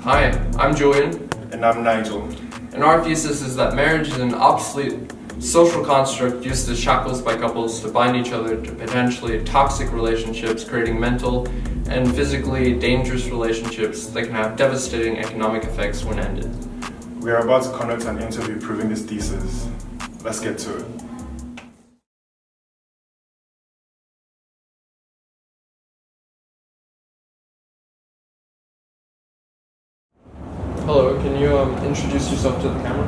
Hi, I'm Julian. And I'm Nigel. And our thesis is that marriage is an obsolete social construct used as shackles by couples to bind each other to potentially toxic relationships, creating mental and physically dangerous relationships that can have devastating economic effects when ended. We are about to conduct an interview proving this thesis. Let's get to it. Hello, can you introduce yourself to the camera?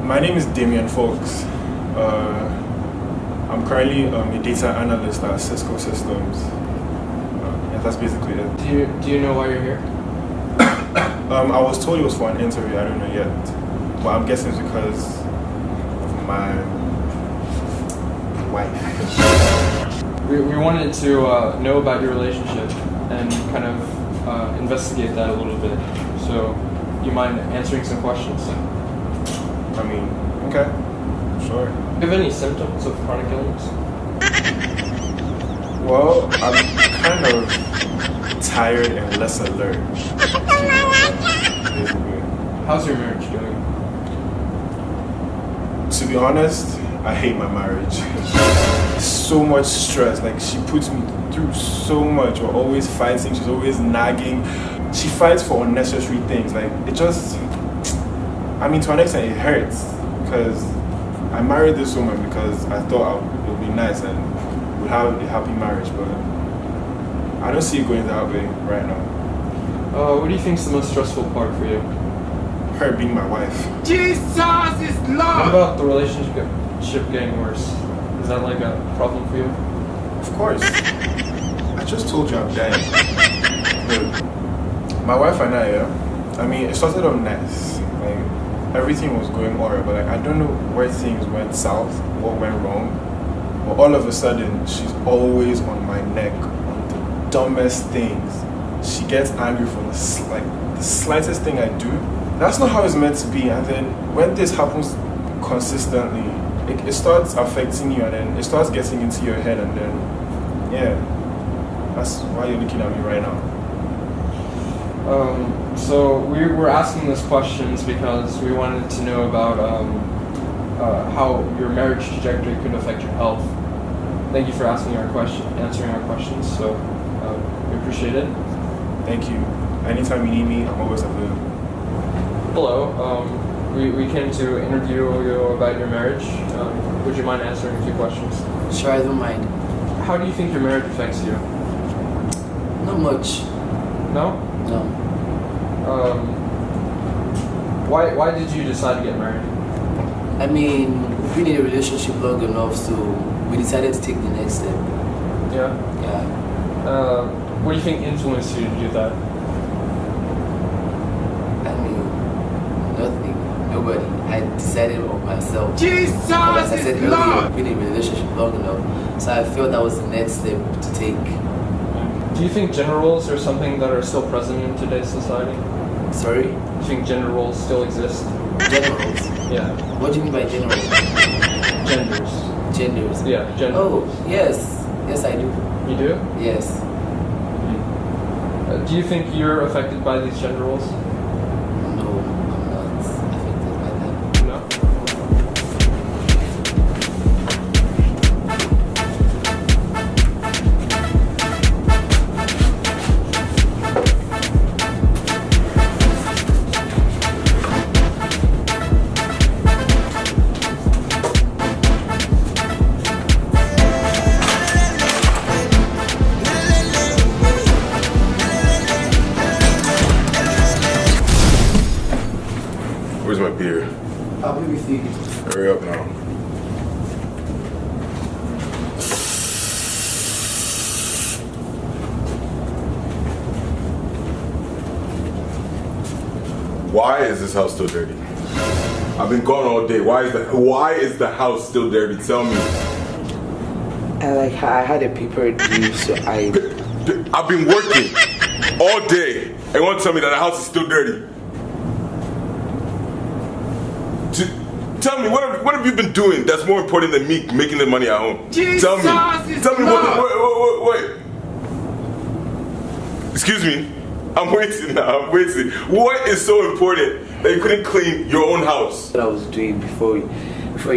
My name is Damian Folks. I'm currently a data analyst at Cisco Systems. Yeah, that's basically it. Do you know why you're here? I was told it was for an interview, I don't know yet. But I'm guessing it's because of my wife. We wanted to know about your relationship and kind of investigate that a little bit. So, do you mind answering some questions? I mean, okay, sure. Do you have any symptoms of chronic illness? Well, I'm kind of tired and less alert. How's your marriage doing? To be honest, I hate my marriage. So much stress, like she puts me through so much. We're always fighting, she's always nagging. She fights for unnecessary things, like it just, I mean, to an extent it hurts because I married this woman because I thought it would be nice and we'd have a happy marriage, but I don't see it going that way right now. What do you think is the most stressful part for you? Her being my wife. Jesus is Lord! What about the relationship getting worse? Is that like a problem for you? Of course. I just told you I'm dying. Look, my wife and I mean, it started off nice. Like, everything was going alright, but like, I don't know where things went south, what went wrong. But all of a sudden, she's always on my neck, on the dumbest things. She gets angry for the slightest thing I do. That's not how it's meant to be. And then when this happens consistently, it starts affecting you, and then it starts getting into your head, and then, yeah, that's why you're looking at me right now. So we were asking these questions because we wanted to know about how your marriage trajectory could affect your health. Thank you for answering our questions. So we appreciate it. Thank you. Anytime you need me, I'm always available. Hello. We came to interview you about your marriage. Would you mind answering a few questions? Sure, I don't mind. How do you think your marriage affects you? Not much. No? No. Why did you decide to get married? I mean, we've been in a relationship long enough, so we decided to take the next step. Yeah? Yeah. What do you think influenced you to do that? I mean, nothing. Nobody. I decided on myself. Jesus As I said is earlier, Lord! we've been in a relationship long enough, so I felt that was the next step to take. Do you think gender roles are something that are still present in today's society? Sorry? Do you think gender roles still exist? Gender roles? Yeah. What do you mean by gender roles? Genders. Genders? Yeah, gender Oh, roles. yes. Yes, I do. You do? Yes. Do you think you're affected by these gender roles? No, I'm not affected by that. No. Where's my beer? I'll be with you. Hurry up now. Why is this house still dirty? I've been gone all day. Why is the house still dirty? Tell me. I had a paper due, so I've been working all day. And you want to tell me that the house is still dirty? Tell me, what have you been doing that's more important than me making the money at home? Jesus tell me is what. Lord. Wait. Excuse me. I'm waiting now. I'm waiting. What is so important that you couldn't clean your own house? What I was doing before you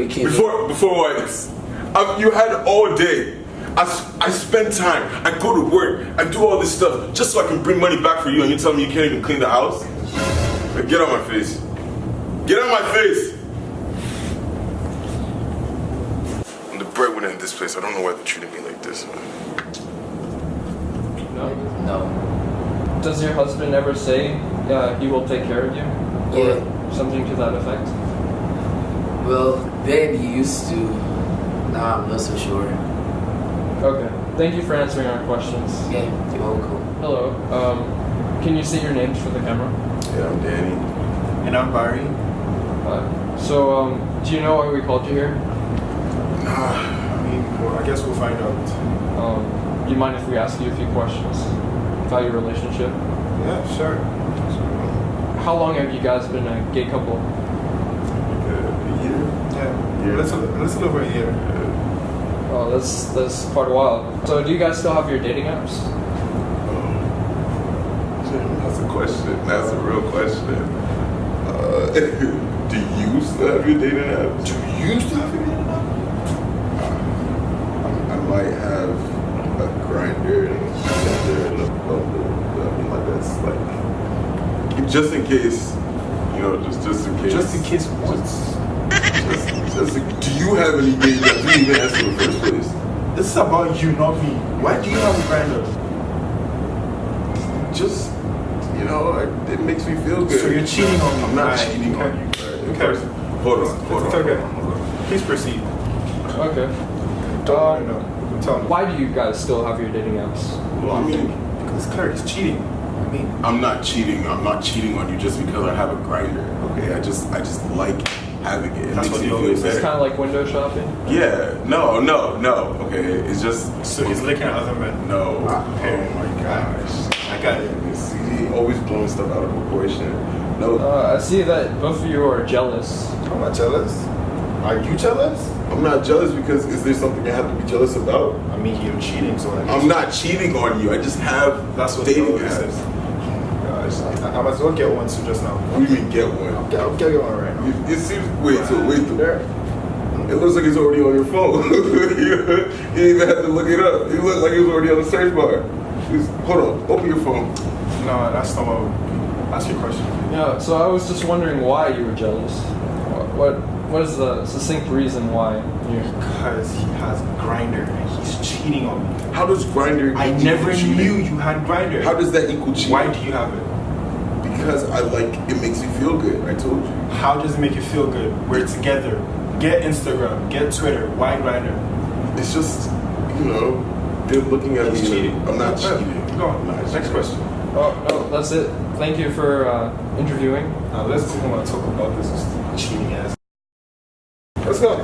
came. Before what? You had all day. I spend time. I go to work. I do all this stuff just so I can bring money back for you, and you tell me you can't even clean the house? Get out of my face. Get out of my face. I'm the breadwinner in this place. I don't know why they're treating me like this. No? No. Does your husband ever say he will take care of you? Yeah. Or something to that effect? Well, then he used to. Now I'm not so sure. Okay. Thank you for answering our questions. Yeah, you're welcome. Hello. Can you say your names for the camera? Yeah, I'm Danny. And I'm Barry. Do you know why we called you here? Well, I guess we'll find out. Do you mind if we ask you a few questions about your relationship? Yeah, sure. How long have you guys been a gay couple? A year? Yeah, a little over a year. Oh, that's quite a while. So do you guys still have your dating apps? That's a question. That's a real question. Do you still have your dating apps? Do you still have your dating app? I might have a grinder and a Tinder and a Bumble. Like that's like just in case, just in case. Just in case what? Do you have any dating apps? You didn't even answer in the first place. This is about you, not me. Why do you have a grinder? Just, it makes me feel good. So you're cheating on me. I'm not Right. cheating on you. Okay. Hold on. It's okay. Please proceed. Okay. No. Tell me. Why do you guys still have your dating apps? Well, I mean, Because Claire is cheating. I'm not cheating. I'm not cheating on you just because I have a grinder. Okay, I just like having it. It That's makes what me you feel always It's better. kind of like window shopping. Yeah. No. Okay, it's just. So he's looking at other men. No. Okay. Oh my gosh. I got it. See, always blowing stuff out of proportion. No. I see that both of you are jealous. I'm not jealous. Are you jealous? I'm not jealous because is there something I have to be jealous about? I mean, you're cheating, so I'm not cheating on you. I just have That's what dating the apps. is. Gosh, I might as well get one. So just now. What do you mean get one? I'll get you one right now. It seems wait. It looks like it's already on your phone. You didn't even have to look it up. It looked like it was already on the search bar. Hold on. Open your phone. No, that's not what. Ask your question. Yeah. So I was just wondering why you were jealous. What is the succinct reason why you? Because he has Grindr and he's cheating on me. How does Grindr? I never knew you had Grindr. How does that equal cheating? Why do you have it? Because it makes me feel good. I told you. How does it make you feel good? We're together. Get Instagram. Get Twitter. Why Grindr? It's just, they're looking at He's me. cheating. I'm not cheating. Go on. Next question. Oh no, that's it. Thank you for interviewing. Now let's go on and talk about this cheating ass. Let's go.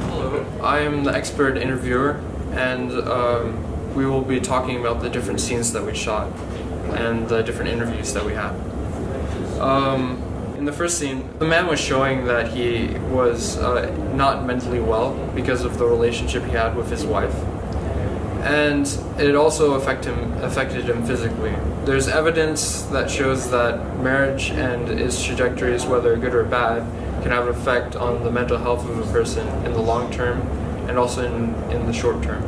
Hello, I am the expert interviewer, and we will be talking about the different scenes that we shot and the different interviews that we had. In the first scene, the man was showing that he was not mentally well because of the relationship he had with his wife. And it also affected him physically. There's evidence that shows that marriage and its trajectories, whether good or bad, can have an effect on the mental health of a person in the long term and also in the short term.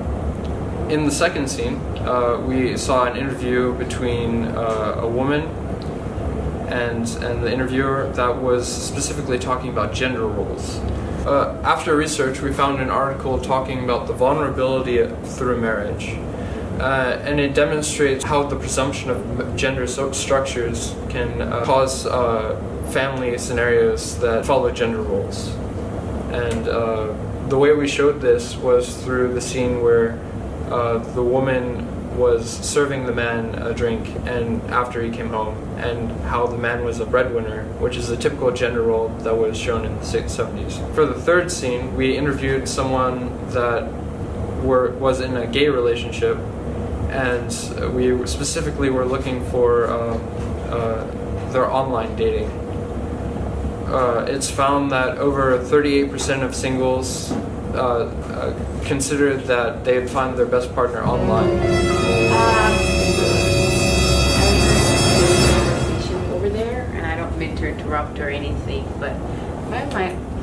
In the second scene, we saw an interview between a woman and the interviewer that was specifically talking about gender roles. After research, we found an article talking about the vulnerability through marriage. And it demonstrates how the presumption of gender structures can cause family scenarios that follow gender roles. And the way we showed this was through the scene where the woman was serving the man a drink and after he came home, and how the man was a breadwinner, which is a typical gender role that was shown in the 70s. For the third scene, we interviewed someone that was in a gay relationship, and we specifically were looking for their online dating. It's found that over 38% of singles considered that they'd find their best partner online? Over there, and I don't mean to interrupt or anything, but my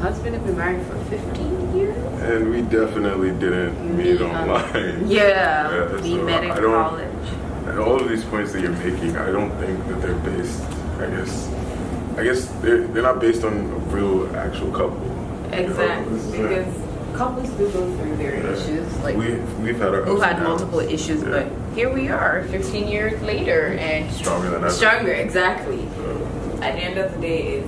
husband has been married for 15 years. And we definitely didn't meet online. Yeah, we so met in I don't- college. And all of these points that you're making, I don't think that they're based. I guess they're not based on a real actual couple. Exactly, because couples do go through their issues. Like we've had our who ups had and downs. multiple issues, Yeah. but here we are, 15 years later, and Stronger than ever. stronger. Exactly. So, At the end of the day,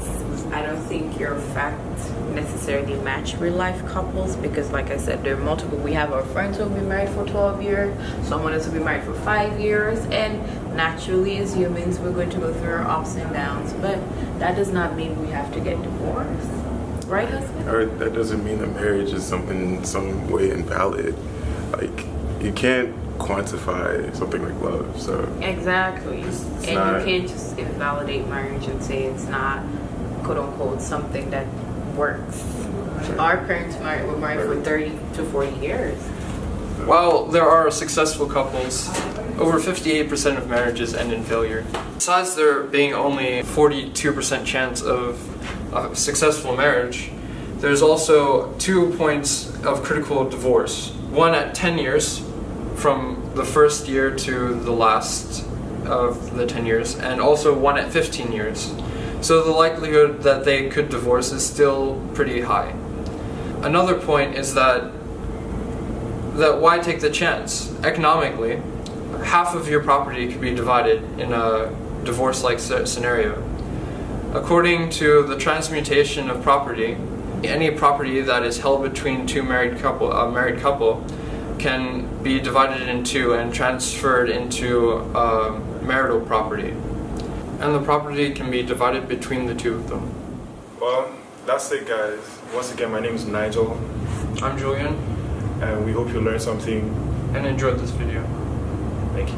I don't think your facts necessarily match real life couples because, like I said, there are multiple. We have our friends who have been married for 12 years, someone else who has been married for 5 years, and naturally, as humans, we're going to go through our ups and downs. But that does not mean we have to get divorced, right, husband? or that doesn't mean that marriage is some way invalid. Like you can't quantify something like love. So Exactly. It's And not- you can't just invalidate marriage and say it's not, quote unquote, something that works. Our parents were married for 30 to 40 years. While there are successful couples, over 58% of marriages end in failure. Besides there being only 42% chance of a successful marriage, there's also 2 points of critical divorce. One at 10 years, from the first year to the last of the 10 years, and also one at 15 years. So the likelihood that they could divorce is still pretty high. Another point is that why take the chance? Economically, half of your property could be divided in a divorce-like scenario. According to the transmutation of property, any property that is held between a married couple can be divided in two and transferred into marital property. And the property can be divided between the two of them. Well, that's it, guys. Once again, my name is Nigel, I'm Julian, and we hope you learned something. and enjoyed this video. Thank you.